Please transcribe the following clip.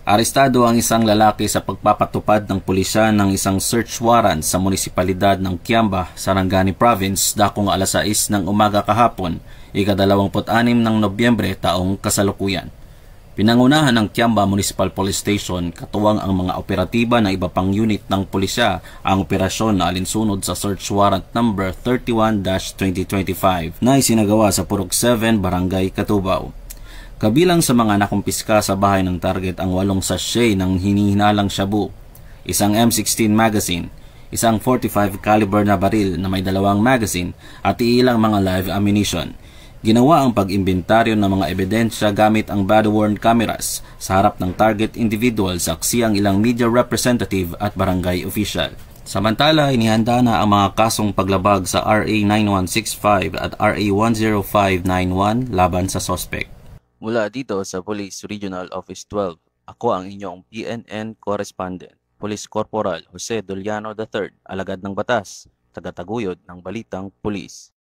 Arestado ang isang lalaki sa pagpapatupad ng pulisya ng isang search warrant sa munisipalidad ng Kiamba, Sarangani Province dakong alas 6 ng umaga kahapon, ika-26 ng Nobyembre taong kasalukuyan. Pinangunahan ng Kiamba Municipal Police Station katuwang ang mga operatiba ng iba pang unit ng pulisya ang operasyon na alinsunod sa search warrant number 31-2025 na isinagawa sa Purok 7, Barangay Katubaw. Kabilang sa mga nakumpiska sa bahay ng target ang 8 sachet ng hinihinalang shabu, isang M16 magazine, isang 45 caliber na baril na may 2 magazine at ilang mga live ammunition. Ginawa ang pag-imbentaryo ng mga ebidensya gamit ang body-worn cameras sa harap ng target individual saksi ang ilang media representative at barangay official. Samantala, inihanda na ang mga kasong paglabag sa RA 9165 at RA 10591 laban sa suspect. Mula dito sa Police Regional Office 12, ako ang inyong PNN Correspondent, Police Corporal Jose Doliano III, alagad ng batas, tagataguyod ng Balitang Pulis.